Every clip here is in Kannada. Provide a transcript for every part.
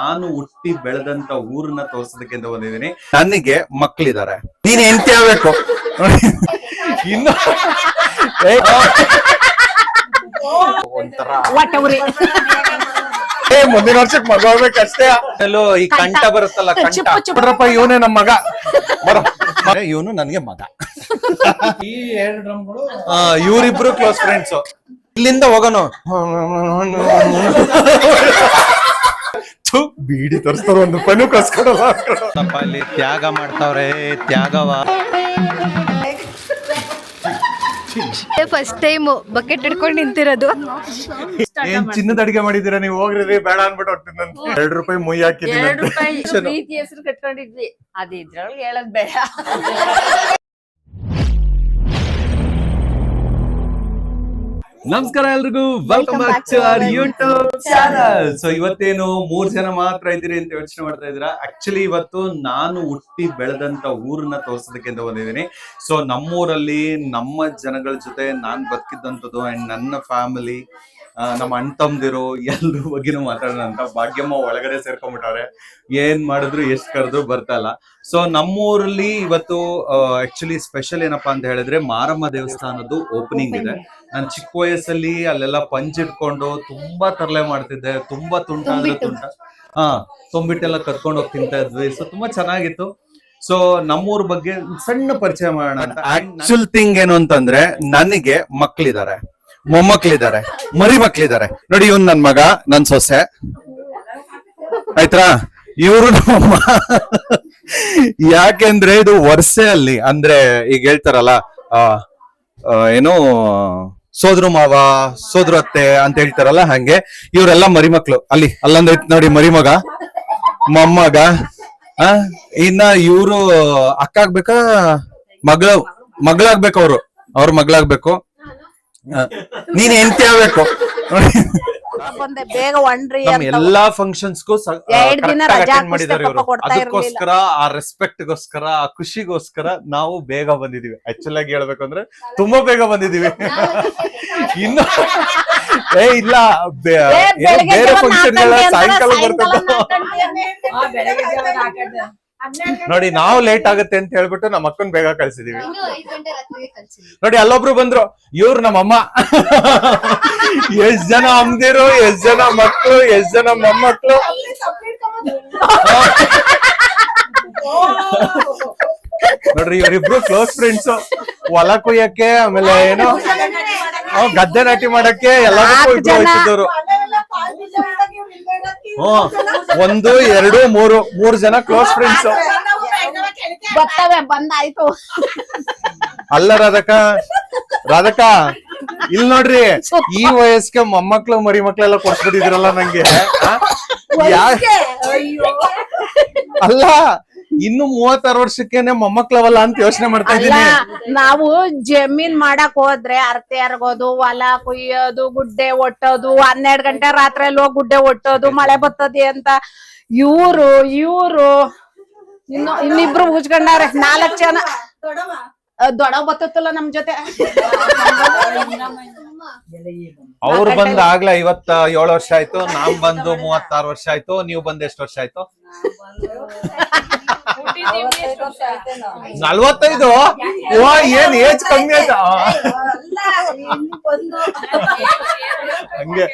ನಾನು ಹುಟ್ಟಿ ಬೆಳೆದಂತ ಊರನ್ನ ತೋರ್ಸೋದಕ್ಕೆ ಅಂತ ಬಂದಿದ್ದೀನಿ. ನನಗೆ ಮಕ್ಳಿದ್ದಾರೆ, ನೀನ್ ಹೆಂಡತಿ ಆಗ್ಬೇಕು. ಇನ್ನು ಒಂಥರ ಮುಂದಿನ ವರ್ಷಕ್ಕೆ ಮಗ ಆಗ್ಬೇಕಷ್ಟೇ. ಈ ಕಂಠ ಬರುತ್ತಲ್ಲ, ಕಂಠ ಬಿಡ್ರಪ್ಪ, ಇವನೇ ನಮ್ ಮಗ, ಬರೋ ಇವನು ನನ್ಗೆ ಮಗ. ಈ 2 ಡ್ರಮ್ಗಳು ಇವರಿಬ್ರು ಕ್ಲೋಸ್ ಫ್ರೆಂಡ್ಸ್. ಇಲ್ಲಿಂದ ಹೋಗೋಣ, ಬೀಡಿ ತರಿಸ್ತಾರ, 1 ರೂಪಾಯಿನೂ ಕಸ್ಕೊಡಲ್ಲ. ಅಲ್ಲಿ ತ್ಯಾಗ ಮಾಡ್ತಾವ್ರೆ, ತ್ಯಾಗವ. ಫಸ್ಟ್ ಟೈಮ್ ಬಕೆಟ್ ಹಿಡ್ಕೊಂಡು ನಿಂತಿರೋದು. ಏನ್ ಚಿನ್ನದ ಅಡಿಗೆ ಮಾಡಿದೀರಾ ನೀವು? ಹೋಗ್ರಿ ಬೇಡ ಅನ್ಬಿಟ್ಟು ಹೊಟ್ಟಿನ 2 ರೂಪಾಯಿ ಮುಯ್ಯಿ ಹಾಕಿದ್ದೀನಿ. 2 ರೂಪಾಯಿ ಪ್ರೀತಿ ಹೆಸರು ಕಟ್ಕೊಂಡಿದ್ವಿ, ಅದು ಇದ್ರೊಳಗೆ ಹೇಳದ್ ಬೇಡ. ನಮಸ್ಕಾರ ಎಲ್ರಿಗೂ, welcome back to our YouTube channel. So ಇವತ್ತೇನು 3 ಜನ ಮಾತ್ರ ಇದ್ದೀರಿ ಅಂತ ಯೋಚನೆ ಮಾಡ್ತಾ ಇದ್ದೀರಾ? ಆಕ್ಚುಲಿ ಇವತ್ತು ನಾನು ಹುಟ್ಟಿ ಬೆಳೆದಂತ ಊರನ್ನ ತೋರ್ಸೋದಕ್ಕೆ ಅಂತ ಬಂದಿದ್ದೀನಿ. ಸೊ ನಮ್ಮೂರಲ್ಲಿ ನಮ್ಮ ಜನಗಳ ಜೊತೆ ನಾನ್ ಬದುಕಿದ್ದಂಥದ್ದು ಅಂಡ್ ನನ್ನ ಫ್ಯಾಮಿಲಿ, ನಮ್ಮ ಅಣ್ಣ ತಮ್ಮದಿರು ಎಲ್ರ ಬಗ್ಗೆನೂ ಮಾತಾಡೋಣ ಅಂತ. ಭಾಗ್ಯಮ್ಮ ಒಳಗಡೆ ಸೇರ್ಕೊಂಡ್ಬಿಟ್ಟವ್ರೆ, ಏನ್ ಮಾಡಿದ್ರು ಎಷ್ಟು ಕರೆದ್ರು ಬರ್ತಾ ಇಲ್ಲ. ಸೊ ನಮ್ಮೂರಲ್ಲಿ ಇವತ್ತು ಆಕ್ಚುಲಿ ಸ್ಪೆಷಲ್ ಏನಪ್ಪಾ ಅಂತ ಹೇಳಿದ್ರೆ, ಮಾರಮ್ಮ ದೇವಸ್ಥಾನದ್ದು ಓಪನಿಂಗ್ ಇದೆ. ನಾನು ಚಿಕ್ಕ ವಯಸ್ಸಲ್ಲಿ ಅಲ್ಲೆಲ್ಲ ಪಂಚ್ ಇಟ್ಕೊಂಡು ತುಂಬಾ ತರಲೆ ಮಾಡ್ತಿದ್ದೆ, ತುಂಬಾ ತುಂಟ ಅಂದ್ರೆ ತುಂಟ, ತುಂಬಿಟ್ಟೆಲ್ಲ ಕರ್ಕೊಂಡು ಹೋಗಿ ತಿಂತಾ ಇದ್ವಿ. ಸೊ ತುಂಬಾ ಚೆನ್ನಾಗಿತ್ತು. ಸೊ ನಮ್ಮೂರ್ ಬಗ್ಗೆ ಸಣ್ಣ ಪರಿಚಯ ಮಾಡೋಣ ಅಂತ. ಆಕ್ಚುಲ್ ಥಿಂಗ್ ಏನು ಅಂತಂದ್ರೆ, ನನಗೆ ಮಕ್ಳಿದ್ದಾರೆ, ಮೊಮ್ಮಕ್ಳಿದ್ದಾರೆ, ಮರಿ ಮಕ್ಳಿದ್ದಾರೆ. ನೋಡಿ, ಇವನ್ ನನ್ ಮಗ, ನನ್ ಸೊಸೆ, ಆಯ್ತಾ? ಇವ್ರು ನಮ್ಮಮ್ಮ. ಯಾಕೆಂದ್ರೆ ಇದು ವರ್ಷೆಯಲ್ಲಿ ಅಂದ್ರೆ ಈಗ ಹೇಳ್ತಾರಲ್ಲ, ಏನು ಸೋದ್ರ ಮಾವ, ಸೋದ್ರ ಅತ್ತೆ ಅಂತ ಹೇಳ್ತಾರಲ್ಲ, ಹಂಗೆ ಇವರೆಲ್ಲ ಮರಿಮಕ್ಳು. ಅಲ್ಲೊಂದ್ ಐತ್ ನೋಡಿ ಮರಿಮಗ, ಮೊಮ್ಮಗ. ಇನ್ನ ಇವ್ರು ಅಕ್ಕ ಆಗ್ಬೇಕಾ, ಮಗಳಾಗ್ಬೇಕು, ಅವ್ರ ಮಗಳಾಗ್ಬೇಕು. ನೀನ್ ಹೆಂಡತಿ ಆಗ್ಬೇಕು. ಬೇಗ ಒಣ್ರಿ. ಎಲ್ಲಾ ಫಂಕ್ಷನ್ಸ್ಗೂ ಅಟೆಂಡ್ ಮಾಡಿದಾರೆ ಇವರು. ಅದಕ್ಕೋಸ್ಕರ, ಆ ರೆಸ್ಪೆಕ್ಟ್ ಗೋಸ್ಕರ, ಆ ಖುಷಿಗೋಸ್ಕರ ನಾವು ಬೇಗ ಬಂದಿದೀವಿ. ಆಕ್ಚುಲ್ ಆಗಿ ಹೇಳ್ಬೇಕಂದ್ರೆ ತುಂಬಾ ಬೇಗ ಬಂದಿದೀವಿ. ಇನ್ನು ಇಲ್ಲ, ಬೇರೆ ಫಂಕ್ಷನ್ ಸಾಯಂಕಾಲ ಬರ್ತದೆ. ನೋಡಿ, ನಾವು ಲೇಟ್ ಆಗುತ್ತೆ ಅಂತ ಹೇಳ್ಬಿಟ್ಟು ನಮ್ಮ ಅಕ್ಕನ್ ಬೇಗ ಕಳ್ಸಿದೀವಿ. ನೋಡಿ, ಅಲ್ಲೊಬ್ರು ಬಂದ್ರು, ಇವ್ರು ನಮ್ಮಮ್ಮ. ಎಷ್ಟ್ ಜನ ಅಮ್ದಿರು, ಎಷ್ಟ್ ಜನ ಮಕ್ಳು, ಎಷ್ಟ್ ಜನ ಮೊಮ್ಮಕ್ಳು. ನೋಡ್ರಿ, ಇವರಿಬ್ರು ಕ್ಲೋಸ್ ಫ್ರೆಂಡ್ಸ್. ಹೊಲ ಕುಯ್ಯಕ್ಕೆ, ಆಮೇಲೆ ಏನೋ ಗದ್ದೆ ನಾಟಿ ಮಾಡಕ್ಕೆ ಎಲ್ಲದಕ್ಕೂ ಇಬ್ರು ಹೋಗ್ತಿದ್ದವ್ರು. 1 2 3 ಜನ ಕ್ಲೋಸ್ ಫ್ರೆಂಡ್ಸ್. ಬಂದಾಯ್ತು. ಅಲ್ಲ ರಾಧಕ ಇಲ್ಲಿ ನೋಡ್ರಿ, ಈ ವಯಸ್ಸಿಗೆ ಮೊಮ್ಮಕ್ಳು ಮರಿ ಮಕ್ಳೆಲ್ಲ ಕೊಡ್ಸ್ಬಿಟ್ಟಿದ್ರಲ್ಲ ನಂಗೆ. ಅಲ್ಲ, ಇನ್ನು 36 ವರ್ಷಕ್ಕೇನೆ ಮೊಮ್ಮಕ್ಳವಲ್ಲ ಅಂತ ಯೋಚನೆ ಮಾಡ್ತಾ ಇದ್ದೀನಿ. ನಾವು ಜಮೀನ್ ಮಾಡಕ್ ಹೋದ್ರೆ ಅರ್ತೆ ಅರ್ಗೋದು, ಹೊಲ ಕುಯ್ಯೋದು, ಗುಡ್ಡೆ ಒಟ್ಟೋದು, 12 ಗಂಟೆ ರಾತ್ರಿಯಲ್ಲಿ ಹೋಗಿ ಗುಡ್ಡೆ ಒಟ್ಟೋದು, ಮಳೆ ಬರ್ತದೆ ಅಂತ. ಇವ್ರು ಇನ್ನಿಬ್ರು ಮುಚ್ಕೊಂಡವ್ರೆ, 4 ಜನ. ದೊಡ್ಡ ಬತ್ತಲ್ಲ ನಮ್ ಜೊತೆ. ಅವ್ರು ಬಂದ ಆಗ್ಲೇ 57 ವರ್ಷ ಆಯ್ತು, ನಾವ್ ಬಂದು 36 ವರ್ಷ ಆಯ್ತು. ನೀವ್ ಬಂದ್ ಎಷ್ಟು ವರ್ಷ ಆಯ್ತು? 45. ಏನ್ ಏಜ್ ಕಮ್ಮಿ ಆಯ್ತಾ? ಹಂಗೆ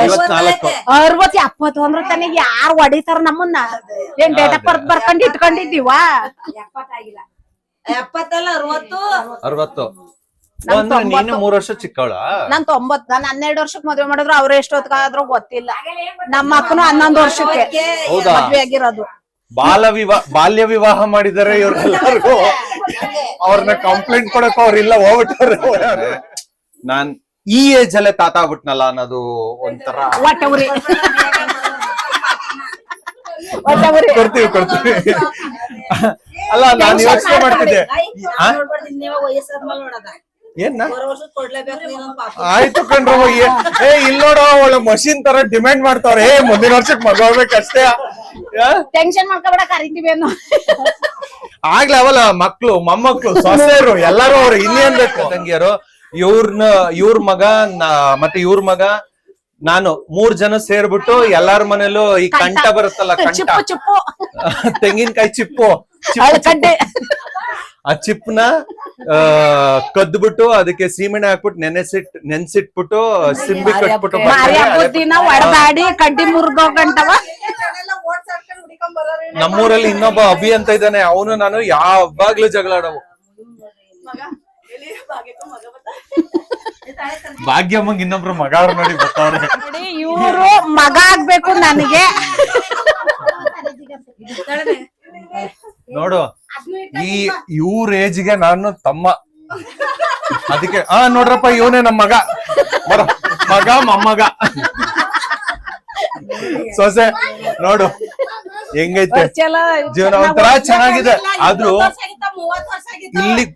60 70 ಅಂದ್ರ ತನಗೆ ಯಾರು ಹೊಡಿತಾರ ನಮ್ಮನ್ನ? ಏನ್ ಡೇಟ್ ಆಫ್ ಬರ್ತ್ ಬರ್ಕೊಂಡ್ ಇಟ್ಕೊಂಡಿದೀವ? 60. ನೀನು 3 ವರ್ಷ ಚಿಕ್ಕವಳ? ನಾನ್ 90. ನಾನ್ 12 ವರ್ಷಕ್ಕೆ ಮದ್ವೆ ಮಾಡಿದ್ರು. ಅವ್ರ ಎಷ್ಟೊತ್ತಾದ್ರೂ ಗೊತ್ತಿಲ್ಲ. ನಮ್ಮ ಅಕ್ಕನು 11 ವರ್ಷಕ್ಕೆ ಮದ್ವೆ ಆಗಿರೋದು. ಬಾಲ್ಯ ವಿವಾಹ ಮಾಡಿದಾರೆ ಇವ್ರೆಲ್ಲರಿಗೂ. ಅವ್ರನ್ನ ಕಂಪ್ಲೇಂಟ್ ಕೊಡಕ್ ಅವ್ರಿಲ್ಲ, ಹೋಗ್ಬಿಟ್ಟಾರೆ. ನಾನ್ ಈ ಏಜ್ ಅಲ್ಲೇ ತಾತ ಆಗ್ಬಿಟ್ನಲ್ಲ ಅನ್ನೋದು ಒಂಥರ. ಕೊಡ್ತೀವಿ. ಅಲ್ಲ, ನಾನು ಯೋಚನೆ ಮಾಡ್ತಿದ್ದೆ, ಆಯ್ತು ಕಣ್ರು. ಇಲ್ಲಿ ನೋಡೋ, ಒಳ್ಳೆ ಮಷಿನ್ ತರ ಡಿಮ್ಯಾಂಡ್ ಮಾಡ್ತಾವ್ರೆ, ಮುಂದಿನ ವರ್ಷಕ್ಕೆ ಮಗ ಆಗ್ಬೇಕಷ್ಟೇ. ಟೆನ್ಷನ್ ಮಾಡ್ಕೊಬೇಡ, ಕರಿತೀವಿ ಅನ್ನೋ. ಆಗ್ಲೇ ಅವಲ್ಲ ಮಕ್ಳು, ಮೊಮ್ಮಕ್ಳು, ಸೊಸೆಯರು ಎಲ್ಲಾರು ಅವ್ರು ಇನ್ನೇನ್ ಬೇಕು ತಂಗಿಯರು. ಇವ್ರ ಮಗ ಮತ್ತೆ ಇವ್ರ ಮಗ ನಾನು 3 ಜನ ಸೇರ್ಬಿಟ್ಟು ಎಲ್ಲಾರ ಮನೇಲೂ ಈ ಕಂಠ ಬರುತ್ತಲ್ಲ, ಕಂಠ ಚಿಪ್ಪು ಚಿಪ್ಪು ತೆಂಗಿನಕಾಯಿ ಚಿಪ್ಪು ಅಳಕಡ್ಡೆ ಆ ಚಿಪ್ನ ಕದ್ಬಿಟ್ಟು ಅದಕ್ಕೆ ಸೀಮೆಣ್ಣೆ ಹಾಕ್ಬಿಟ್ಟು ನೆನ್ಸಿಟ್ಬಿಟ್ಟು ಸಿಂಬಿ ಕಟ್ಬಿಟ್ಟು ಮಾರಿ ಹಬ್ಬದ ದಿನ ಒಡದಾಡಿ ಕಡ್ಡಿ ಮುರಿದೋಗಂಟವ. ನಮ್ಮೂರಲ್ಲಿ ಇನ್ನೊಬ್ಬ ಅಭಿ ಅಂತ ಇದ್ದಾನೆ, ಅವನು ನಾನು ಯಾವಾಗ್ಲೂ ಜಗಳ ಆಡವು. ಭಾಗ್ಯಮ್ಮಂಗ್ ಇನ್ನೊಬ್ರು ಮಗ ಅವ್ರು ನೋಡಿ ಬರ್ತಾವ್ರೆ. ಇವ್ರು ಮಗ ಆಗ್ಬೇಕು ನನಗೆ. ನೋಡು ಇವ್ರ ಏಜ್ಗೆ ನಾನು ತಮ್ಮ, ಅದಕ್ಕೆ ನೋಡ್ರಪ್ಪ ಇವನೇ ನಮ್ ಮಗ, ಬರ ಮಗ ಮೊಮ್ಮಗ ಸೊಸೆ ನೋಡು ಹೆಂಗೈತೆ ಜೀವನ, ಒಂಥರ ಚೆನ್ನಾಗಿದೆ. ಆದ್ರೂ ಇಲ್ಲಿ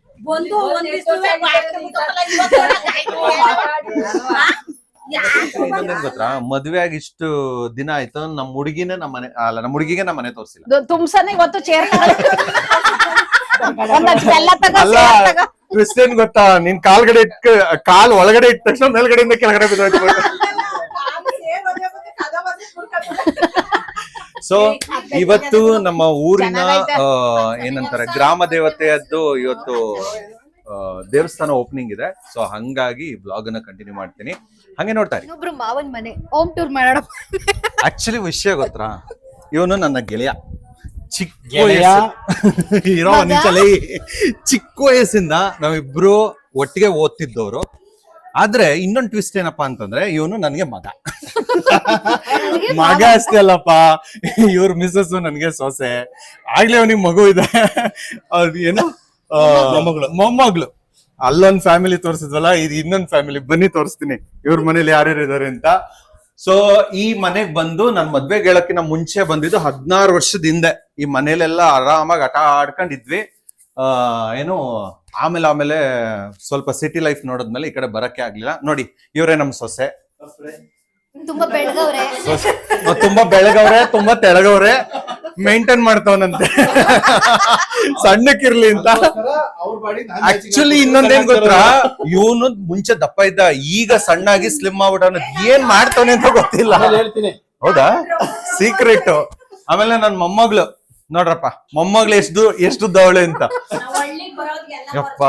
ಗೊತ್ತಾ, ಮದ್ವೆ ಆಗಿ ಇಷ್ಟು ದಿನ ಆಯ್ತು, ನಮ್ ಹುಡುಗಿನೇ ನಮ್ಮ ಮನೆ ಅಲ್ಲ, ನಮ್ಮ ಹುಡುಗಿಗೆ ನಮ್ಮ ಮನೆ ತೋರ್ಸಿಲ್ಲ. ತುಮ್ಸನೆ ಇವತ್ತು ಚೇರ್ ಅಲ್ಲ ಕ್ರಿಸ್ಟಿಯನ್ ಗೊತ್ತಾ, ನಿನ್ ಕಾಲ್ಗಡೆ ಕಾಲ್ ಒಳಗಡೆ ಇಟ್ಟ ತಕ್ಷಣ ಮೇಲ್ಗಡೆಯಿಂದ ಕೆಳಗಡೆ ಬಿದ್ದೋಯ್ತು. ಸೊ ಇವತ್ತು ನಮ್ಮ ಊರಿನ ಏನಂತಾರೆ ಗ್ರಾಮ ದೇವತೆಯದ್ದು ಇವತ್ತು ದೇವಸ್ಥಾನ ಓಪನಿಂಗ್ ಇದೆ. ಸೊ ಹಂಗಾಗಿ ಬ್ಲಾಗ್ ಅನ್ನ ಕಂಟಿನ್ಯೂ ಮಾಡ್ತೀನಿ, ಹಂಗೆ ನೋಡ್ತಾ ಇರಿ. ಇನ್ನೊಬ್ರು ಮಾವನ್ ಮನೆ ಹೋಮ್ ಟೂರ್ ಮಾಡೋಣ. ಆಕ್ಚುಲಿ ವಿಷಯ ಗೊತ್ತಾ, ಇವನು ನನ್ನ ಗೆಳೆಯ, ಚಿಕ್ಕ ಇರೋ ನಿಂಚಲಿ ಚಿಕ್ಕ ವಯಸ್ಸಿಂದ ನಾವಿಬ್ರು ಒಟ್ಟಿಗೆ ಓದ್ತಿದ್ದವ್ರು. ಆದ್ರೆ ಇನ್ನೊಂದು ಟ್ವಿಸ್ಟ್ ಏನಪ್ಪಾ ಅಂತಂದ್ರೆ, ಇವನು ನನ್ಗೆ ಮಗ ಮಗ ಅಷ್ಟೇ ಅಲ್ಲಪ್ಪ, ಇವ್ರ ಮಿಸ್ಸಸ್ ನನ್ಗೆ ಸೊಸೆ. ಆಗ್ಲೇ ಅವನಿಗೆ ಮಗು ಇದೆ, ಅದು ಏನು ಮೊಮ್ಮಗಳು. ಅಲ್ಲೊಂದ್ ಫ್ಯಾಮಿಲಿ ತೋರಿಸಿದ್ವಲ್ಲ, ಇದು ಇನ್ನೊಂದ್ ಫ್ಯಾಮಿಲಿ. ಬನ್ನಿ ತೋರಿಸ್ತೀನಿ ಇವ್ರ ಮನೇಲಿ ಯಾರ್ಯಾರು ಇದಾರೆ ಅಂತ. ಸೊ ಈ ಮನೆಗ್ ಬಂದು ನನ್ ಮದ್ವೆಗೆ ಹೇಳಕ್ಕಿಂತ ಮುಂಚೆ ಬಂದಿದ್ದು 16 ವರ್ಷದ ಹಿಂದೆ. ಈ ಮನೇಲೆಲ್ಲ ಆರಾಮಾಗಿ ಆಟ ಆಡ್ಕೊಂಡಿದ್ವಿ. ಏನು ಆಮೇಲೆ ಸ್ವಲ್ಪ ಸಿಟಿ ಲೈಫ್ ನೋಡಿದ್ಮೇಲೆ ಈ ಕಡೆ ಬರಕ್ಕೆ ಆಗ್ಲಿಲ್ಲ. ನೋಡಿ ಇವರೇ ನಮ್ ಸೊಸೆ. ತುಂಬಾ ಬೆಳಗವ್ರೆ, ತುಂಬಾ ಬೆಳಗವ್ರೆ, ತುಂಬಾ ತೆಳಗವ್ರೆ, ಮೇಂಟೈನ್ ಮಾಡ್ತಾವನಂತೆ ಸಣ್ಣಕ್ಕಿರ್ಲಿ ಅಂತ. ಆಕ್ಚುಲಿ ಇನ್ನೊಂದೇನ್ ಗೊತ್ತಾ, ಇವನು ಮುಂಚೆ ದಪ್ಪ ಇದ್ದ, ಈಗ ಸಣ್ಣಾಗಿ ಸ್ಲಿಮ್ ಆಗ್ಬಿಟ್ಟವನ. ಏನ್ ಮಾಡ್ತಾವನೆ ಅಂತ ಗೊತ್ತಿಲ್ಲ. ಹೌದಾ, ಸೀಕ್ರೆಟ್. ಆಮೇಲೆ ನನ್ ಮೊಮ್ಮಗಳು ನೋಡ್ರಪ್ಪ, ಮೊಮ್ಮಗಳು ಎಷ್ಟು ದವಳೆ ಅಂತ. ಯಪ್ಪ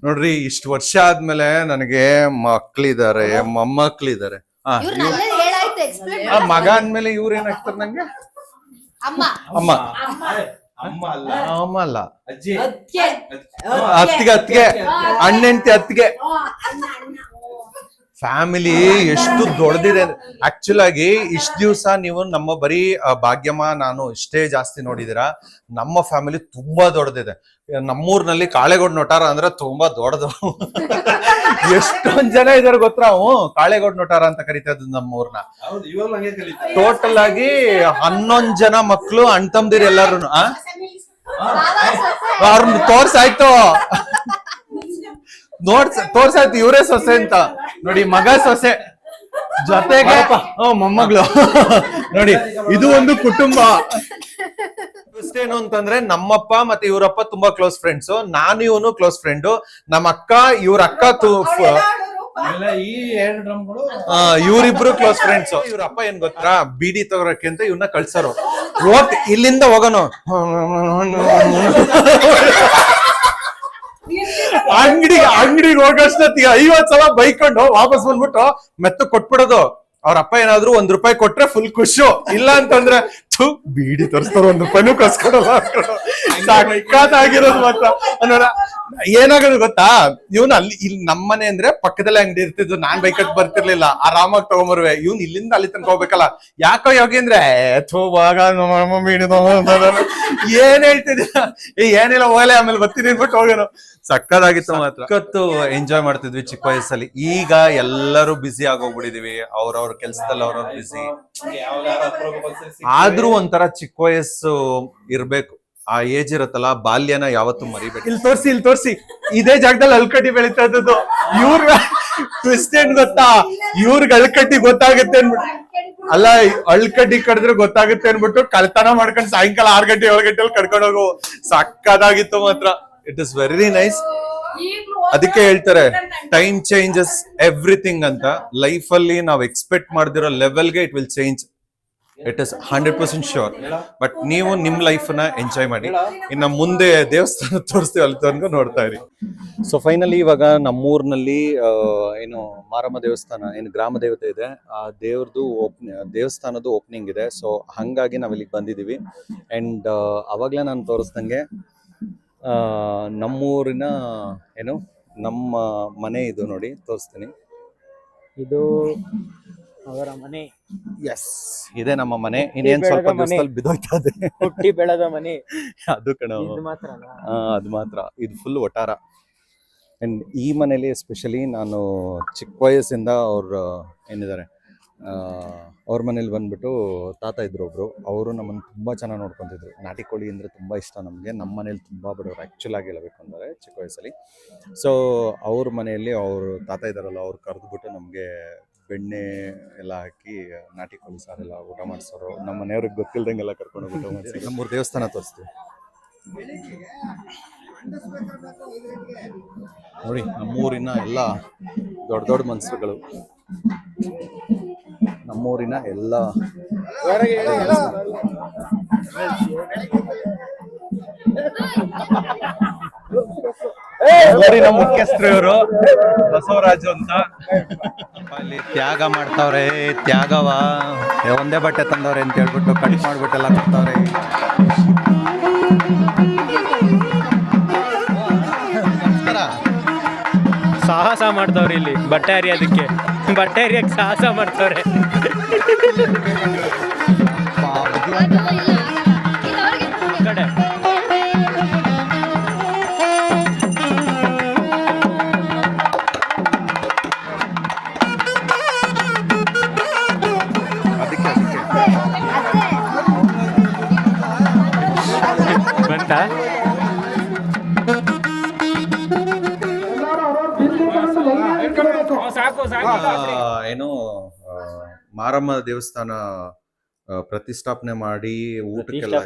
ನೋಡ್ರಿ, ಇಷ್ಟು ವರ್ಷ ಆದ್ಮೇಲೆ ನನಗೆ ಮಕ್ಳಿದಾರೆ, ಮೊಮ್ಮಕ್ಳಿದಾರೆ. ಮಗ ಅಂದ್ಮೇಲೆ ಇವ್ರ ಏನಾಗ್ತಾರೆ ನಂಗೆ? ಅಮ್ಮ ಅಲ್ಲ, ಅತ್ತಿಗೆ ಅಣ್ಣೆಂತಿ ಅತ್ತಿಗೆ. ಫ್ಯಾಮಿಲಿ ಎಷ್ಟು ದೊಡ್ಡದಿದೆ. ಆಕ್ಚುಲ್ ಆಗಿ ಇಷ್ಟ ದಿವಸ ನೀವು ನಮ್ಮ ಬರೀ ಭಾಗ್ಯಮ್ಮ ನಾನು ಇಷ್ಟೇ ಜಾಸ್ತಿ ನೋಡಿದೀರಾ. ನಮ್ಮ ಫ್ಯಾಮಿಲಿ ತುಂಬಾ ದೊಡ್ಡದಿದೆ. ನಮ್ಮೂರ್ನಲ್ಲಿ ಕಾಳೆಗೋಡ್ ನೋಟಾರ ಅಂದ್ರೆ ತುಂಬಾ ದೊಡ್ಡದು. ಎಷ್ಟೊಂದ್ ಜನ ಇದಾರೆ ಗೊತ್ತಾ? ಕಾಳೆಗೋಡ್ ನೋಟಾರ ಅಂತ ಕರಿತಾ ಇದ್ದು ನಮ್ಮೂರ್ನ. ಟೋಟಲ್ ಆಗಿ 11 ಜನ ಮಕ್ಳು, ಅಣ್ಣ ತಮ್ಮದಿರು ಎಲ್ಲಾರು. ಅವ್ರನ್ನ ತೋರ್ಸಾಯ್ತು, ತೋರ್ಸಾಯ್ತು ಇವರೇ ಸೊಸೆ ಅಂತ. ನೋಡಿ ಮಗ ಸೊಸೆ ಜೊತೆಗೆ ಮೊಮ್ಮಗಳು. ನೋಡಿ ಇದು ಒಂದು ಕುಟುಂಬ. ಏನು ಅಂತಂದ್ರೆ, ನಮ್ಮಪ್ಪ ಮತ್ತೆ ಇವರಪ್ಪ ತುಂಬಾ ಕ್ಲೋಸ್ ಫ್ರೆಂಡ್ಸ್. ನಾನು ಇವನು ಕ್ಲೋಸ್ ಫ್ರೆಂಡ್. ನಮ್ಮ ಅಕ್ಕ ಇವ್ರ ಅಕ್ಕ ಇವ್ರಿಬ್ರು ಕ್ಲೋಸ್ ಫ್ರೆಂಡ್ಸ್. ಇವ್ರಪ್ಪ ಏನ್ ಗೊತ್ತಾ, ಬಿಡಿ ತಗೋರಕ್ಕೆ ಅಂತ ಇವ್ನ ಕಳ್ಸೋರು. ಇಲ್ಲಿಂದ ಹೋಗೋನು ಅಂಗಡಿಗೆ ಹೋಗೋಷ್ಟೊತ್ತಿಗೆ 50 ಸಲ ಬೈಕೊಂಡು ವಾಪಸ್ ಬಂದ್ಬಿಟ್ಟು ಮೆತ್ತ ಕೊಟ್ಬಿಡೋದು. ಅವ್ರಪ್ಪ ಏನಾದ್ರು ₹1 ಕೊಟ್ರೆ ಫುಲ್ ಖುಷು, ಇಲ್ಲ ಅಂತಂದ್ರೆ ಬೀಡಿ ತೋರಿಸ್ತಾರ, ₹1 ಕಸ್ಕೊಡೋದು. ಸಕ್ಕತ್ತಾಗಿರೋದು ಮಾತ್ರ. ಏನಾಗೋದು ಗೊತ್ತಾ, ಇವನು ಇಲ್ಲಿ ನಮ್ಮನೆ ಅಂದ್ರೆ ಪಕ್ಕದಲ್ಲೇ ಅಂಗಡಿ ಇರ್ತಿದ್ದು. ನಾನ್ ಬೈಕಟ್ ಬರ್ತಿರ್ಲಿಲ್ಲ, ಆರಾಮಾಗಿ ತಗೊಂಬರ್ವೆ. ಇವ್ನು ಇಲ್ಲಿಂದ ಅಲ್ಲಿ ತನಕ ಹೋಗ್ಬೇಕಲ್ಲ. ಯಾಕೋ ಯೋಗಿ ಅಂದ್ರೆ ಏನ್ ಹೇಳ್ತಿದ್ದ, ಏನಿಲ್ಲ ಹೋಗಲೆ ಆಮೇಲೆ ಬರ್ತೀನಿ ಅಂದ್ಬಿಟ್ಟು ಹೋಗೋನು. ಸಕ್ಕದಾಗಿತ್ತು ಮಾತ್ರ. ಸಕ್ಕತ್ತು ಎಂಜಾಯ್ ಮಾಡ್ತಿದ್ವಿ ಚಿಕ್ಕ ವಯಸ್ಸಲ್ಲಿ. ಈಗ ಎಲ್ಲರೂ ಬಿಸಿ ಆಗೋಗ್ಬಿಟ್ಟಿದೀವಿ, ಅವ್ರವ್ರ ಕೆಲ್ಸದಲ್ಲಿ ಅವ್ರವ್ರ ಬಿಸಿ. ಆದ್ರೂ ಒಂಥರ ಚಿಕ್ಕ ವಯಸ್ಸು ಇರ್ಬೇಕು. ಆ ಏಜ್ ಇರತ್ತಲ್ಲ, ಬಾಲ್ಯನ ಯಾವತ್ತೂ ಮರಿಬೇಕು. ಇಲ್ಲಿ ತೋರ್ಸಿ ಇದೇ ಜಾಗದಲ್ಲಿ ಅಲ್ಕಟ್ಟಿ ಬೆಳೀತಾ ಇದ್ದದ್ದು. ಇವ್ರ ಕ್ರಿಸ್ಟಿಯನ್ ಗೊತ್ತಾ, ಇವ್ರಿಗೆ ಅಳ್ಕಟ್ಟಿ ಗೊತ್ತಾಗುತ್ತೆ ಅನ್ಬಿಟ್ಟು, ಅಲ್ಲ ಅಳ್ಕಟ್ಟಿ ಕಡಿದ್ರೆ ಗೊತ್ತಾಗುತ್ತೆ ಅನ್ಬಿಟ್ಟು ಕಳ್ತನ ಮಾಡ್ಕೊಂಡು ಸಾಯಂಕಾಲ 6 ಗಂಟೆ 7 ಗಂಟೆಲಿ ಕಡ್ಕೊಂಡು ಹೋಗು. ಸಕ್ಕದಾಗಿತ್ತು ಮಾತ್ರ. It is very nice. ಅದಕ್ಕೆ ಹೇಳ್ತಾರೆ ಟೈಮ್ ಚೇಂಜಸ್ ಎವ್ರಿಥಿಂಗ್ ಅಂತ. ಲೈಫ್ ಅಲ್ಲಿ ನಾವು ಎಕ್ಸ್ಪೆಕ್ಟ್ ಮಾಡ್ದಿರೋ ಲೆವೆಲ್ಗೆ it will change. It is 100% sure. But ನೀವು ನಿಮ್ ಲೈಫ್ ನ ಎಂಜಾಯ್ ಮಾಡಿ. ಇನ್ನು ಮುಂದೆ ದೇವಸ್ಥಾನ ತೋರಿಸ್ತೀವಿ, ಅಲ್ಲಿ ತನಕ ನೋಡ್ತಾ ಇರಿ. ಸೊ ಫೈನಲಿ ಇವಾಗ ನಮ್ಮೂರಿನಲ್ಲಿ ಏನು ಮಾರಮ್ಮ ದೇವಸ್ಥಾನ, ಏನು ಗ್ರಾಮ ದೇವತೆ ಇದೆ, ಆ ದೇವಸ್ಥಾನದ್ದು ಓಪನಿಂಗ್ ಇದೆ. ಸೊ ಹಂಗಾಗಿ ನಾವ್ ಇಲ್ಲಿಗೆ ಬಂದಿದೀವಿ. ಅಂಡ್ ಅವಾಗ್ಲೇ ನಾನು ತೋರಿಸ್ದಂಗೆ ನಮ್ಮೂರಿನ ಏನು ನಮ್ಮ ಮನೆ ಇದು ನೋಡಿ, ತೋರಿಸ್ತೀನಿ. ಇದು ಅವರ ಮನೆ. ಎಸ್, ಇದೇ ನಮ್ಮ ಮನೆ. ಇನ್ನೇನ್ ಸ್ವಲ್ಪ ದಿವಸದಲ್ಲಿ ಬಿದ್ದೋಯ್ತಾ ಇದೆ. ಹುಟ್ಟಿ ಬೆಳೆದ ಮನೆ ಅದು ಕಣ, ಮಾತ್ರ ಅದು ಮಾತ್ರ. ಇದು ಫುಲ್ ಒಟಾರ. ಅಂಡ್ ಈ ಮನೇಲಿ ಎಸ್ಪೆಷಲಿ ನಾನು ಚಿಕ್ಕ ವಯಸ್ಸಿಂದ ಅವ್ರ ಏನಿದ್ದಾರೆ ಅವ್ರ ಮನೇಲಿ ಬಂದ್ಬಿಟ್ಟು ತಾತ ಇದ್ರು ಒಬ್ರು. ಅವರು ನಮ್ಮನ್ನು ತುಂಬಾ ಚೆನ್ನಾಗಿ ನೋಡ್ಕೊಂತಿದ್ರು. ನಾಟಿ ಕೋಳಿ ಅಂದ್ರೆ ತುಂಬಾ ಇಷ್ಟ ನಮಗೆ. ನಮ್ಮ ಮನೇಲಿ ತುಂಬಾ ಬಡವರು ಆ್ಯಕ್ಚುಲ್ ಆಗಿ ಹೇಳಬೇಕು ಅಂದರೆ ಚಿಕ್ಕ ವಯಸ್ಸಲ್ಲಿ. ಸೊ ಅವ್ರ ಮನೆಯಲ್ಲಿ ಅವರು ತಾತ ಇದ್ದಾರಲ್ಲ, ಅವ್ರು ಕರೆದ್ಬಿಟ್ಟು ನಮಗೆ ಬೆಣ್ಣೆ ಎಲ್ಲ ಹಾಕಿ ನಾಟಿ ಕೋಳಿ ಸಾರೆಲ್ಲ ಊಟ ಮಾಡಿಸೋರು. ನಮ್ಮ ಮನೆಯವ್ರಿಗೆ ಗೊತ್ತಿಲ್ದಂಗೆಲ್ಲ ಕರ್ಕೊಂಡು ಊಟ ಮಾಡಿಸಿ ನಮ್ಮೂರು ದೇವಸ್ಥಾನ ತೋರಿಸ್ತೀವಿ ನೋಡಿ. ನಮ್ಮೂರಿನ ಎಲ್ಲ ದೊಡ್ಡ ದೊಡ್ಡ ಮನ್ಸರುಗಳು, ನಮ್ಮೂರಿನ ಎಲ್ಲ ಊರಿನ ಮುಖ್ಯಸ್ಥರು ಇವರು, ಬಸವರಾಜು ಅಂತ. ಅಲ್ಲಿ ತ್ಯಾಗ ಮಾಡ್ತಾವ್ರೆ. ತ್ಯಾಗವ ಒಂದೇ ಬಟ್ಟೆ ತಂದವ್ರೆ ಅಂತ ಹೇಳ್ಬಿಟ್ಟು ಕಟ್ ಮಾಡ್ಬಿಟ್ಟೆಲ್ಲ ಕೊಡ್ತಾವ್ರೆ. ಸಾಹಸ ಮಾಡ್ತಾವ್ರೆ ಇಲ್ಲಿ ಬಟ್ಟೆ ಹರಿಯೋದಕ್ಕೆ. ಬಟ್ಟೆ ಹರಿಯಕ್ಕೆ ಸಾಹಸ ಮಾಡ್ತಾವ್ರೆ. ಕಡೆ ಬಂತ. ಏನು ಮಾರಮ್ಮ ದೇವಸ್ಥಾನ ಪ್ರತಿಷ್ಠಾಪನೆ ಮಾಡಿ ಊಟಕ್ಕೆಲ್ಲ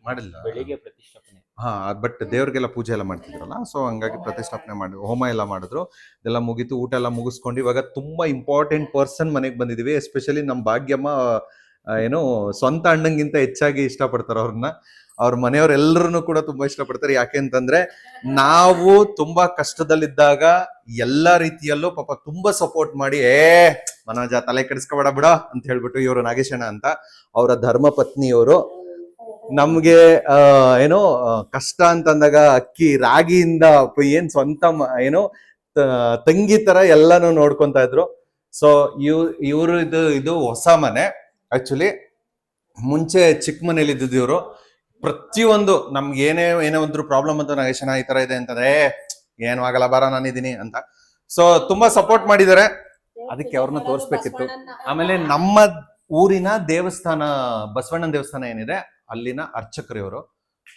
ಮಾಡಿಲ್ಲ. ಬೆಳಿಗ್ಗೆ ಪ್ರತಿಷ್ಠಾಪನೆ. ಹಾ, ಬಟ್ ದೇವ್ರಿಗೆಲ್ಲ ಪೂಜೆ ಎಲ್ಲ ಮಾಡ್ತಿದ್ರಲ್ಲ, ಸೊ ಹಂಗಾಗಿ ಪ್ರತಿಷ್ಠಾಪನೆ ಮಾಡಿ ಹೋಮ ಎಲ್ಲ ಮಾಡಿದ್ರು. ಇದೆಲ್ಲ ಮುಗೀತು, ಊಟ ಎಲ್ಲ ಮುಗಿಸ್ಕೊಂಡು ಇವಾಗ ತುಂಬಾ ಇಂಪಾರ್ಟೆಂಟ್ ಪರ್ಸನ್ ಮನೆಗೆ ಬಂದಿದೀವಿ. ಎಸ್ಪೆಷಲಿ ನಮ್ಮ ಭಾಗ್ಯಮ್ಮ ಏನು ಸ್ವಂತ ಅಣ್ಣಂಗಿಂತ ಹೆಚ್ಚಾಗಿ ಇಷ್ಟಪಡ್ತಾರೆ ಅವ್ರನ್ನ. ಅವ್ರ ಮನೆಯವರೆಲ್ಲರೂ ಕೂಡ ತುಂಬಾ ಇಷ್ಟಪಡ್ತಾರೆ. ಯಾಕೆಂತಂದ್ರೆ ನಾವು ತುಂಬಾ ಕಷ್ಟದಲ್ಲಿದ್ದಾಗ ಎಲ್ಲಾ ರೀತಿಯಲ್ಲೂ ಪಾಪ ತುಂಬಾ ಸಪೋರ್ಟ್ ಮಾಡಿ, ಮನೋಜ ತಲೆ ಕೆಡಿಸ್ಕೊಬೇಡ ಬಿಡ ಅಂತ ಹೇಳ್ಬಿಟ್ಟು, ಇವರು ನಾಗೇಶಣ್ಣ ಅಂತ ಅವರ ಧರ್ಮ ಪತ್ನಿಯವರು ನಮ್ಗೆ ಏನೋ ಕಷ್ಟ ಅಂತಂದಾಗ ಅಕ್ಕಿ ರಾಗಿಯಿಂದ ಏನ್ ಸ್ವಂತ ಏನೋ ತಂಗಿ ತರ ಎಲ್ಲಾನು ನೋಡ್ಕೊಂತ ಇದ್ರು. ಸೊ ಇವರು ಇದು ಹೊಸ ಮನೆ. ಆಕ್ಚುಲಿ ಮುಂಚೆ ಚಿಕ್ಕ ಮನೇಲಿ ಇದ್ದಿದ್ದು ಇವರು. ಪ್ರತಿಯೊಂದು ನಮ್ಗೆ ಏನೇ ಒಂದು ಪ್ರಾಬ್ಲಮ್ ಅಂತ ನಾಗೇಶಣ್ಣ ಈ ತರ ಇದೆ ಅಂತಂದ್ರೆ ಏನು ಆಗಲ್ಲ ಬಾರ ನಾನಿದ್ದೀನಿ ಅಂತ. ಸೊ ತುಂಬಾ ಸಪೋರ್ಟ್ ಮಾಡಿದ್ದಾರೆ. ಅದಕ್ಕೆ ಅವ್ರನ್ನ ತೋರಿಸ್ಬೇಕಿತ್ತು. ಆಮೇಲೆ ನಮ್ಮ ಊರಿನ ದೇವಸ್ಥಾನ, ಬಸವಣ್ಣನ ದೇವಸ್ಥಾನ ಏನಿದೆ ಅಲ್ಲಿನ ಅರ್ಚಕರು ಇವರು.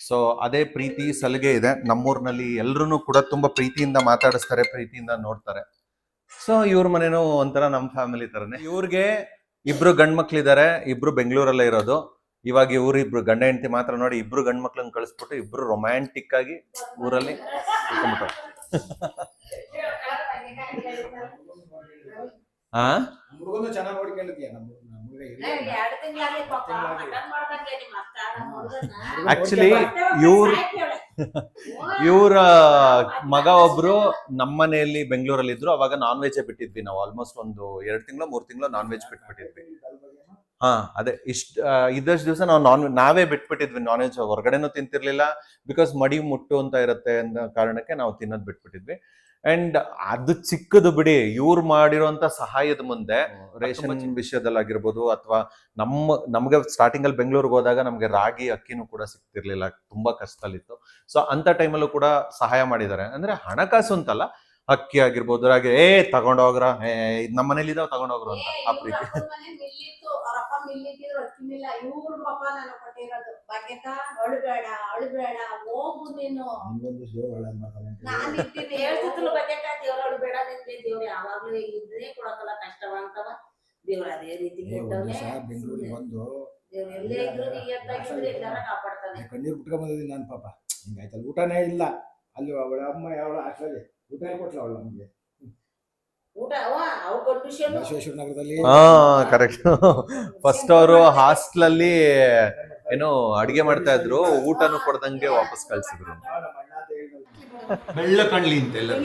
ಸೊ ಅದೇ ಪ್ರೀತಿ ಸಲಿಗೆ ಇದೆ ನಮ್ಮೂರಿನಲ್ಲಿ. ಎಲ್ರು ಕೂಡ ತುಂಬಾ ಪ್ರೀತಿಯಿಂದ ಮಾತಾಡಿಸ್ತಾರೆ, ಪ್ರೀತಿಯಿಂದ ನೋಡ್ತಾರೆ. ಸೊ ಇವ್ರ ಮನೇನೂ ಒಂಥರ ನಮ್ಮ ಫ್ಯಾಮಿಲಿ ತರನೇ. ಇವ್ರಿಗೆ ಇಬ್ರು ಗಂಡ್ ಮಕ್ಳಿದ್ದಾರೆ, ಇಬ್ರು ಬೆಂಗಳೂರಲ್ಲೇ ಇರೋದು. ಇವಾಗ ಇವ್ರು ಇಬ್ರು ಗಂಡ ಹೆಂಡತಿ ಮಾತ್ರ ನೋಡಿ, ಇಬ್ರು ಗಂಡ್ ಮಕ್ಳನ್ನ ಕಳಿಸ್ಬಿಟ್ಟು ಇಬ್ರು ರೊಮ್ಯಾಂಟಿಕ್ ಆಗಿ ಊರಲ್ಲಿ ಇಟ್ಕೊಂಡ್ಬಿಟ್ರು. ಆಕ್ಚುಲಿ ಇವ್ರ ಮಗ ಒಬ್ರು ನಮ್ಮನೆಯಲ್ಲಿ ಬೆಂಗಳೂರಲ್ಲಿ ಇದ್ರು. ಅವಾಗ ನಾನ್ ವೆಜ್ ಬಿಟ್ಟಿದ್ವಿ ನಾವು. ಆಲ್ಮೋಸ್ಟ್ ಒಂದು 2 ತಿಂಗಳು 3 ತಿಂಗಳು ನಾನ್ ವೆಜ್ ಬಿಟ್ಬಿಟ್ಟಿದ್ವಿ. ಹಾ, ಅದೇ ಇದಷ್ಟು ದಿವಸ ನಾವು ನಾವೇ ಬಿಟ್ಬಿಟ್ಟಿದ್ವಿ ನಾನ್ ವೆಜ್. ಹೊರಗಡೆನೂ ತಿಂತಿರ್ಲಿಲ್ಲ, ಬಿಕಾಸ್ ಮಡಿ ಮುಟ್ಟು ಅಂತ ಇರುತ್ತೆ ಅನ್ನೋ ಕಾರಣಕ್ಕೆ ನಾವು ತಿನ್ನೋದ್ ಬಿಟ್ಬಿಟ್ಟಿದ್ವಿ. ಅಂಡ್ ಅದು ಚಿಕ್ಕದು ಬಿಡಿ, ಇವ್ರು ಮಾಡಿರೋಂತ ಸಹಾಯದ ಮುಂದೆ ರೇಷನ್ ವಿಷಯದಲ್ಲಾಗಿರ್ಬೋದು, ಅಥವಾ ನಮ್ಗೆ ಸ್ಟಾರ್ಟಿಂಗ್ ಅಲ್ಲಿ ಬೆಂಗಳೂರಿಗೆ ಹೋದಾಗ ನಮ್ಗೆ ರಾಗಿ ಅಕ್ಕಿನೂ ಕೂಡ ಸಿಗ್ತಿರ್ಲಿಲ್ಲ, ತುಂಬಾ ಕಷ್ಟದಲ್ಲಿತ್ತು. ಸೊ ಅಂತ ಟೈಮಲ್ಲೂ ಕೂಡ ಸಹಾಯ ಮಾಡಿದ್ದಾರೆ. ಅಂದ್ರೆ ಹಣಕಾಸು ಅಂತಲ್ಲ, ಅಕ್ಕಿ ಆಗಿರ್ಬೋದು, ರಾಗಿ ತಗೊಂಡೋಗ್ರ ನಮ್ಮ ಮನೇಲಿ ಇದಾವ್ ತಗೊಂಡೋಗ್ರು ಅಂತ ಆ ಪ್ರೀತಿ. ಹೋಗು ನೀನು ದೇವ್ರು ಯಾವಾಗ್ಲೂ ಇದ್ರೆ ಕೊಡಕಲ್ಲ ಕಷ್ಟವಂತವ. ದೇವ್ರ ಅದೇ ರೀತಿ ಬೆಂಗಳೂರಿಗೆ ಬಂದು ಎಲ್ಲೇ ಇದ್ರು ಕಾಪಾಡ್ತಾನೆ. ಕಣ್ಣೀರ್ ಬಿಟ್ಕೊಂಡ್ ಬಂದಿದ್ದೀನಿ ನಾನು ಪಾಪ. ಹಿಂಗಾಯ್ತಲ್ಲ, ಊಟನೇ ಇಲ್ಲ. ಅಲ್ಲಿ ಅವಳ ಅಮ್ಮ ಅವಳ ಅಷ್ಟರಲ್ಲಿ ಊಟ ಕೊಟ್ಲ ಅವಳು ನಮ್ಗೆ ಊಟ ಅವು ಕಂಡೀಷನ್ ಬಸವೇಶ್ವರ ನಗರದಲ್ಲಿ. ಹಾ ಕರೆಕ್ಟ್. ಫಸ್ಟ್ ಅವರು ಹಾಸ್ಟೆಲ್ ಏನೋ ಅಡಿಗೆ ಮಾಡ್ತಾ ಇದ್ರು, ಊಟನು ಕೊಡ್ದಂಗೆ ವಾಪಸ್ ಕಳ್ಸಿದ್ರು. ಬೆಳ್ಳ ಕಣ್ಲಿ ಅಂತ ಎಲ್ಲರೂ.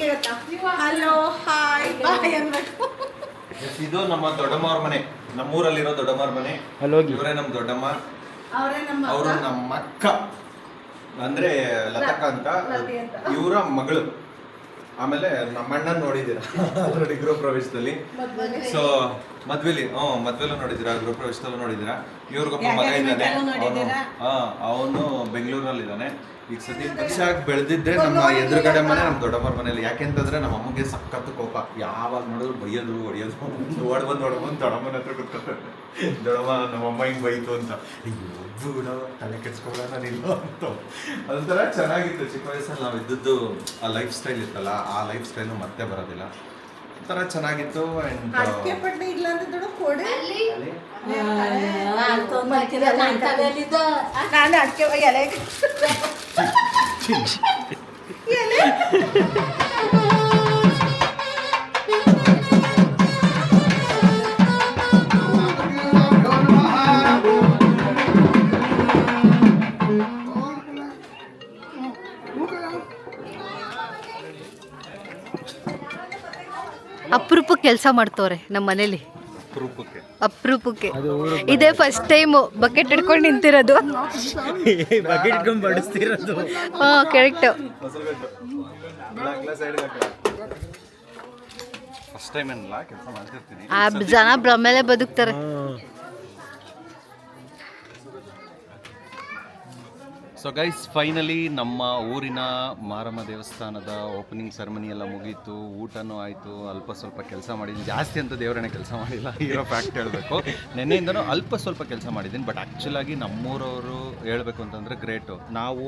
ಇದು ನಮ್ಮ ದೊಡ್ಡಮ್ಮವ್ರ ಮನೆ, ನಮ್ಮೂರಲ್ಲಿರೋ ದೊಡ್ಡಮ್ಮವ್ರ ಮನೆ. ಇವರೇ ನಮ್ ದೊಡ್ಡಮ್ಮ, ಅವರು ನಮ್ಮ ಅಕ್ಕ ಅಂದ್ರೆ ಲತಕ್ಕ ಅಂತ, ಇವರ ಮಗಳು. ಆಮೇಲೆ ನಮ್ಮಣ್ಣ ನೋಡಿದ್ದೀರಾ ಆಲ್ರೆಡಿ ಗೃಹ ಪ್ರವೇಶದಲ್ಲಿ. ಸೊ ಮದ್ವೆಲೂ ನೋಡಿದ್ದೀರಾ, ಗೃಹ ಪ್ರವೇಶದಲ್ಲೂ ನೋಡಿದ್ದೀರಾ. ಇವ್ರಿಗೊಬ್ಬ ಮಗ ಇದ್ದಾನೆ, ಅವನು ಬೆಂಗಳೂರಲ್ಲಿ ಇದ್ದಾನೆ. ಈಗ ಸದ್ಯ ಖುಷಿಯಾಗಿ ಬೆಳೆದಿದ್ದೆ ನಮ್ಮ ಎದುರುಗಡೆ ಮನೆ, ನಮ್ಮ ದೊಡ್ಡಮ್ಮರ ಮನೇಲಿ. ಯಾಕೆಂತಂದ್ರೆ ನಮ್ಮ ಅಮ್ಮಗೆ ಸಖತ್ತು ಕೋಪ, ಯಾವಾಗ ನೋಡಿದ್ರು ಬೈಯೋದು ಹೊಡಿಯೋದು. ಓಡ್ಬಂದು ದೊಡ್ಡಮ್ಮನ ಹತ್ರ ಕೂತ್ಕೊತಾರೆ. ದೊಡ್ಡಮ್ಮ ನಮ್ಮಮ್ಮ ಹಿಂಗೆ ಬೈತು ಅಂತ, ಅಯ್ಯೋ ಬಿಡೋ ತಲೆ ಕೆಡ್ಸ್ಕೊಬೇಡ ನಾನಿಲ್ಲ ಅಂತ. ಅದೊಂಥರ ಚೆನ್ನಾಗಿತ್ತು. ಚಿಕ್ಕ ವಯಸ್ಸಲ್ಲಿ ನಾವು ಇದ್ದದ್ದು ಆ ಲೈಫ್ ಸ್ಟೈಲ್ ಇತ್ತಲ್ಲ, ಆ ಲೈಫ್ ಸ್ಟೈಲು ಮತ್ತೆ ಬರೋದಿಲ್ಲ. ಒಂಥರ ಚೆನ್ನಾಗಿತ್ತು. ಅಪರೂಪಕ್ಕೆ ಕೆಲಸ ಮಾಡ್ತವ್ರೆ ನಮ್ಮ ಮನೇಲಿ, ಅಪರೂಪಕ್ಕೆ. ಇದೇ ಫಸ್ಟ್ ಟೈಮ್ ಬಕೆಟ್ ಹಿಡ್ಕೊಂಡು ನಿಂತಿರೋದು. ಹಾ ಕರೆಕ್ಟ್. ಆ ಜನ ಭ್ರಮೇಲೆ ಬದುಕ್ತಾರೆ. ಸೊ ಗೈಸ್, ಫೈನಲಿ ನಮ್ಮ ಊರಿನ ಮಾರಮ್ಮ ದೇವಸ್ಥಾನದ ಓಪನಿಂಗ್ ಸೆರೆಮನಿ ಎಲ್ಲ ಮುಗೀತು. ಊಟನೂ ಆಯಿತು. ಅಲ್ಪ ಸ್ವಲ್ಪ ಕೆಲಸ ಮಾಡಿದ್ದೀನಿ, ಜಾಸ್ತಿ ಅಂತ ದೇವರನ್ನೇ ಕೆಲಸ ಮಾಡಿಲ್ಲ, ಇರೋ ಫ್ಯಾಕ್ಟ್ ಹೇಳಬೇಕು. ನೆನ್ನೆಯಿಂದನೂ ಅಲ್ಪ ಸ್ವಲ್ಪ ಕೆಲಸ ಮಾಡಿದ್ದೀನಿ. ಬಟ್ ಆ್ಯಕ್ಚುಲಾಗಿ ನಮ್ಮೂರವರು ಹೇಳಬೇಕು ಅಂತಂದರೆ ಗ್ರೇಟು. ನಾವು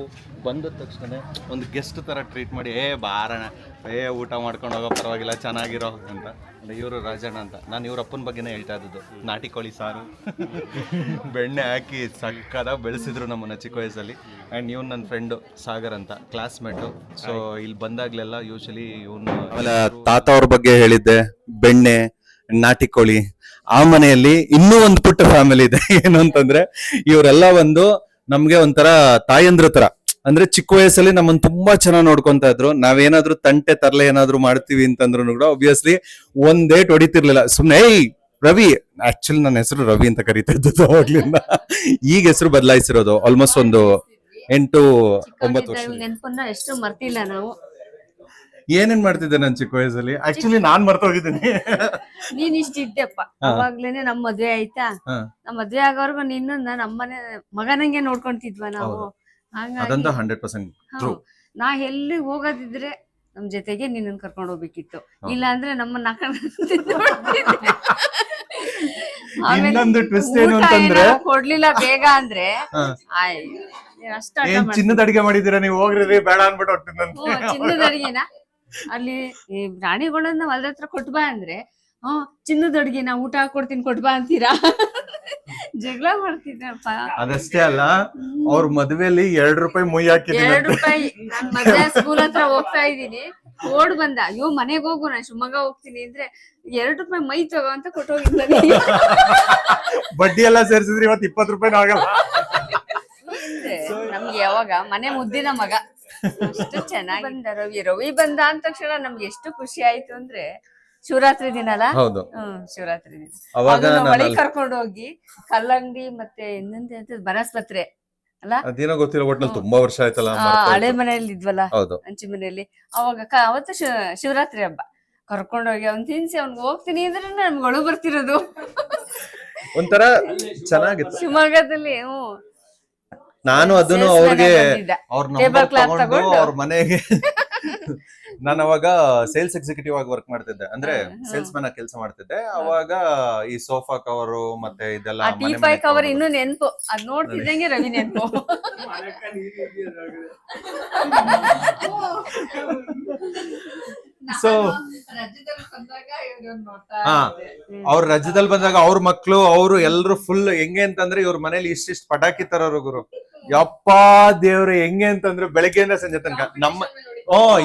ಬಂದ ತಕ್ಷಣ ಒಂದು ಗೆಸ್ಟ್ ಥರ ಟ್ರೀಟ್ ಮಾಡಿ, ಬಾರಣ, ಊಟ ಮಾಡ್ಕೊಂಡು ಹೋಗೋ, ಪರವಾಗಿಲ್ಲ, ಚೆನ್ನಾಗಿರೋ ಅಂತ. ಇವರು ರಾಜಣ್ಣ ಅಂತ, ನಾನು ಇವ್ರ ಅಪ್ಪನ ಬಗ್ಗೆನೇ ಹೇಳ್ತಾ ಇದ್ದದ್ದು. ನಾಟಿ ಕೋಳಿ ಸಾರು ಬೆಣ್ಣೆ ಹಾಕಿ ಸಕ್ಕದಾಗಿ ಬೆಳೆಸಿದ್ರು ನಮ್ಮನ್ನ ಚಿಕ್ಕ ವಯಸ್ಸಲ್ಲಿ. ಆ್ಯಂಡ್ ಇವ್ನು ನನ್ನ ಫ್ರೆಂಡು ಸಾಗರ್ ಅಂತ, ಕ್ಲಾಸ್ಮೇಟು. ಸೊ ಇಲ್ಲಿ ಬಂದಾಗಲೆಲ್ಲ ಯೂಶಲಿ ಇವನು, ಆಮೇಲೆ ತಾತ ಅವ್ರ ಬಗ್ಗೆ ಹೇಳಿದ್ದೆ, ಬೆಣ್ಣೆ, ನಾಟಿ ಕೋಳಿ. ಆ ಮನೆಯಲ್ಲಿ ಇನ್ನೂ ಒಂದು ಪುಟ್ಟ ಫ್ಯಾಮಿಲಿ ಇದೆ. ಏನು ಅಂತಂದ್ರೆ ಇವರೆಲ್ಲ ಒಂದು ನಮ್ಗೆ ಒಂಥರ ತಾಯಂದ್ರ ತರ. ಅಂದ್ರೆ ಚಿಕ್ಕ ವಯಸ್ಸಲ್ಲಿ ನಮ್ಮನ್ನು ತುಂಬಾ ಚೆನ್ನಾಗಿ ನೋಡ್ಕೊಂತ ಇದ್ರು. ನಾವೇನಾದ್ರೂ ತಂಟೆ ತರಲೆ ಏನಾದ್ರು ಮಾಡ್ತೀವಿ ಅಂತಂದ್ರು ಕೂಡ ಆಬ್ವಿಯಸ್ಲಿ ಒಂದೇಟ್ ಹೊಡಿತಿರ್ಲಿಲ್ಲ. ಸುಮ್ನೆ ರವಿ, ಆಕ್ಚುಲಿ ನನ್ನ ಹೆಸರು ರವಿ ಅಂತ ಕರೀತಾ ಇದ್ದದ್ದು ಅವಾಗ್ಲಿಂದ. ಈಗ ಹೆಸರು ಬದಲಾಯಿಸಿರೋದು ಆಲ್ಮೋಸ್ಟ್ ಒಂದು 8-9 ವರ್ಷ. ನೆನಪನ್ನ ಎಷ್ಟು ಮರ್ತಿಲ್ಲ ನಾವು. ಏನೇನ್ ಮಾಡ್ತಿದ್ದೆ ನಾನು ಚಿಕ್ಕ ವಯಸ್ಸಲ್ಲಿ? ಆಕ್ಚುಲಿ ನಾನ್ ಮರ್ತೋಗಿದ್ದೀನಿ. ನೀನ್ ಇಷ್ಟಿದ್ದೆಪ್ಪ. ಅವಾಗ್ಲೇನೆ ನಮ್ ಮದ್ವೆ ಆಯ್ತಾ. ನಮ್ ಮದ್ವೆ ಆಗೋರ್ಗು ನಿನ್ನ ನಮ್ಮನೆ ಮಗನಂಗೆ ನೋಡ್ಕೊಂತಿದ್ವ ನಾವು. ಅದಂತ 100% ಟ್ರೂ. ನಾ ಎಲ್ಲಿ ಹೋಗೋದಿದ್ರೆ ನಮ್ ಜೊತೆಗೆ ನಿನ್ನನ್ ಕರ್ಕೊಂಡು ಹೋಗ್ಬೇಕಿತ್ತು. ಇಲ್ಲ ಅಂದ್ರೆ ನಮ್ಮನ್ನ ಇನ್ನೊಂದು ಟ್ವಿಸ್ಟ್ ಏನು ಅಂತಂದ್ರೆ, ಕೊಡ್ಲಿಲ್ಲ ಬೇಗ ಅಂದ್ರೆ ಚಿನ್ನದ ಅಡಿಗೆ ಮಾಡಿದೀರಾ ನೀವು, ಹೋಗ್ರಿ ಬೇಡ ಅನ್ಬಿಟ್ಟು ಚಿನ್ನದ ಅಡಿಗೆನ ಅಲ್ಲಿ ರಾಣಿಗಳನ್ನ ಹೊಲದ ಹತ್ರ ಕೊಟ್ಟು ಬಾ ಅಂದ್ರೆ, ಚಿನ್ನದ ಅಡಿಗೆ ನಾ ಊಟ ಹಾಕೊಡ್ತೀನಿ ಕೊಟ್ಟು ಬಾ ಅಂತೀರಾ. ಜಗಳ ಮಾಡ್ತಿದ್ರಪ್ಪ. ಅದಷ್ಟೇ ಅಲ್ಲ, ಅವ್ರ ಮದ್ವೆಲಿ 2 ರೂಪಾಯಿ ಮುಯ್ ಹಾಕಿದ್ದೀನಿ. 2 ರೂಪಾಯಿ. ನಾನ್ ಮದ್ವೆ ಸ್ಕೂಲ್ ಹತ್ರ ಹೋಗ್ತಾ ಇದೀನಿ, ಓಡ್ ಬಂದ, ಅಯ್ಯೋ ಮನೆಗ್ ಹೋಗು, ನಾನ್ ಶಿವಮೊಗ್ಗ ಹೋಗ್ತೀನಿ ಅಂದ್ರೆ 2 ರೂಪಾಯಿ ಮೈ ತಗೋ ಅಂತ ಕೊಟ್ಟೋಗಿದ್ದಾನೆ. ಬಡ್ಡಿ ಎಲ್ಲ ಸೇರ್ಸಿದ್ರೆ ಇವತ್ತು 20 ರೂಪಾಯಿ ಆಗಲ್ಲ. ನಮ್ಗೆ ಯಾವಾಗ ಮನೆ ಮುದ್ದಿನ ಮಗ ಅಷ್ಟು ಚೆನ್ನಾಗಿ ಬಂದ. ರವಿ ಬಂದ ಅಂದ ತಕ್ಷಣ ನಮ್ಗೆ ಎಷ್ಟು ಖುಷಿ ಆಯ್ತು ಅಂದ್ರೆ, ಶಿವರಾತ್ರಿ ದಿನ ಅಲ್ಲ. ಹೌದು, ಶಿವರಾತ್ರಿ ದಿನ ಅವಾಗ ಒಳಗೆ ಕರ್ಕೊಂಡು ಹೋಗಿ ಕಲ್ಲಂಗಡಿ ಮತ್ತೆ ಇನ್ನೊಂದು ಬನಸ್ಪತ್ರೆ ಅಲ್ಲ, ಅದೇನೋ ಗೊತ್ತಿಲ್ಲ, ಒಟ್ನಲ್ಲಿ ತುಂಬಾ ವರ್ಷ ಆಯ್ತಲ್ಲ. ಹಳೆ ಮನೆಯಲ್ಲಿ ಇದ್ವಲ್ಲ, ಹಂಚಿ ಮನೆಯಲ್ಲಿ. ಅವಾಗ ಅವತ್ತು ಶಿವರಾತ್ರಿ ಹಬ್ಬ ಕರ್ಕೊಂಡೋಗಿ ಅವ್ನ್ ತಿನ್ಸಿ ಅವ್ನ್ಗೆ ಹೋಗ್ತೀನಿ ಅಂದ್ರೆ ನಮ್ಗಳು ಬರ್ತಿರೋದು. ಒಂಥರ ಚೆನ್ನಾಗಿತ್ತು ಶಿವಮೊಗ್ಗದಲ್ಲಿ. ನಾನು ಅದನ್ನು ಅವ್ರಿಗೆ ಅವ್ರ ಮನೆಗೆ ನಾನು ಅವಾಗ ಸೇಲ್ಸ್ ಎಕ್ಸಿಕ್ಯೂಟಿವ್ ಆಗಿ ವರ್ಕ್ ಮಾಡ್ತಿದ್ದೆ, ಅಂದ್ರೆ ಸೇಲ್ಸ್ ಮ್ಯಾನ್ ಕೆಲಸ ಮಾಡ್ತಿದ್ದೆ. ಅವಾಗ ಈ ಸೋಫಾ ಕವರು ಮತ್ತೆ ಇದೆಲ್ಲ ಕವರ್ ಇನ್ನು ನೆನ್ಪು, ಅದ್ ನೋಡ್ತಿದ್ದಂಗೆ ರವಿ ನೆನ್ಪು. ಸೊ ಅವ್ರ ರಜದಲ್ಲಿ ಬಂದಾಗ ಅವ್ರ ಮಕ್ಳು ಅವ್ರು ಎಲ್ರು ಫುಲ್ ಹೆಂಗೆ ಅಂತಂದ್ರೆ, ಇವ್ರ ಮನೇಲಿ ಇಷ್ಟಿಷ್ಟು ಪಟಾಕಿ ತರೋರು ಗುರು. ಯಪ್ಪಾ ದೇವ್ರೆ, ಹೆಂಗೆ ಅಂತಂದ್ರೆ ಬೆಳಗ್ಗೆಯಿಂದ ಸಂಜೆ ತನಕ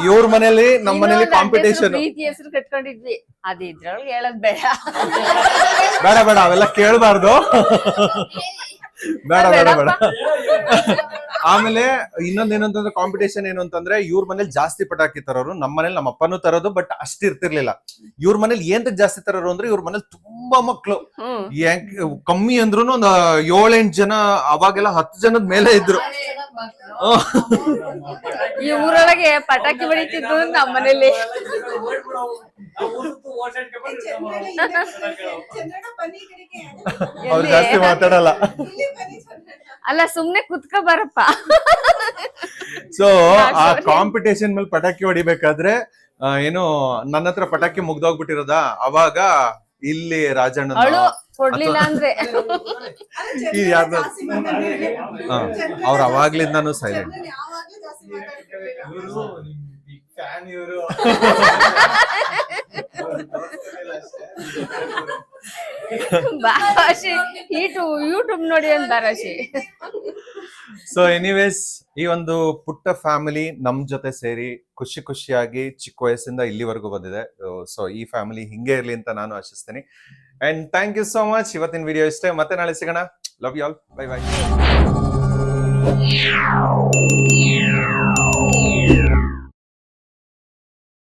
ಇವ್ರ ಮನೇಲಿ ನಮ್ಮ ಮನೇಲಿ ಕಾಂಪಿಟೇಷನ್. ಪ್ರೀತಿ ಹೆಸರು ಕಟ್ಕೊಂಡಿದ್ವಿ, ಅದು ಇದ್ರೊಳಗೆ ಹೇಳೋದ್ ಬೇಡ. ಬೇಡ ಬೇಡ ಅವೆಲ್ಲ ಕೇಳಬಾರ್ದು. ಬೇಡ ಬೇಡ ಬೇಡ. ಆಮೇಲೆ ಇನ್ನೊಂದೇನಂತಂದ್ರೆ ಕಾಂಪಿಟೇಷನ್ ಏನು ಅಂತಂದ್ರೆ ಇವ್ರ ಮನೇಲಿ ಜಾಸ್ತಿ ಪಟಾಕಿ ತರೋರು, ನಮ್ಮ ಮನೇಲಿ ನಮ್ಮ ಅಪ್ಪನೂ ತರೋದು, ಬಟ್ ಅಷ್ಟ್ ಇರ್ತಿರ್ಲಿಲ್ಲ. ಇವ್ರ ಮನೇಲಿ ಏನ್ ಜಾಸ್ತಿ ತರೋರು ಅಂದ್ರೆ ಇವ್ರ ಮನೇಲಿ ತುಂಬಾ ಮಕ್ಳು, ಕಮ್ಮಿ ಅಂದ್ರೂ ಒಂದ್ 7-8 ಜನ, ಅವಾಗೆಲ್ಲ 10 ಜನದ ಮೇಲೆ ಇದ್ರು. ಈ ಊರೊಳಗೆ ಪಟಾಕಿ ಹೊಡಿತಿದ್ದು ನಮ್ಮ ಮನೇಲಿ. ಅವ್ರು ಜಾಸ್ತಿ ಮಾತಾಡಲ್ಲ. ಅಲ್ಲ, ಸುಮ್ನೆ ಕುತ್ಕೊ ಬರಪ್ಪ. ಸೊ ಆ ಕಾಂಪಿಟೇಷನ್ ಮೇಲೆ ಪಟಾಕಿ ಹೊಡಿಬೇಕಾದ್ರೆ ಏನು ನನ್ನ ಹತ್ರ ಪಟಾಕಿ ಮುಗ್ದೋಗ್ಬಿಟ್ಟಿರೋದ, ಅವಾಗ ಇಲ್ಲಿ ರಾಜಣ್ಣ ಕೊಡ್ಲಿಲ್ಲ ಅಂದ್ರೆ ಅವ್ರ ಅವಾಗ್ಲಿಂದಾನು ಸೈಲೆಂಟ್. ಯೂಟ್ಯೂಬ್ ನೋಡಿ ಅಂತಾರಶಿ. ಸೊ ಎನಿವೇಸ್, ಈ ಒಂದು ಪುಟ್ಟ ಫ್ಯಾಮಿಲಿ ನಮ್ ಜೊತೆ ಸೇರಿ ಖುಷಿ ಖುಷಿಯಾಗಿ ಚಿಕ್ಕ ವಯಸ್ಸಿಂದ ಇಲ್ಲಿವರೆಗೂ ಬಂದಿದೆ. ಸೊ ಈ ಫ್ಯಾಮಿಲಿ ಹಿಂಗೆ ಇರ್ಲಿ ಅಂತ ನಾನು ಆಶಿಸ್ತೀನಿ. And thank you so much. ಇವತ್ತಿನ ವಿಡಿಯೋ ಇಷ್ಟೇ, ಮತ್ತೆ ನಾಳೆ ಸಿಗೋಣ. Love you all, bye by.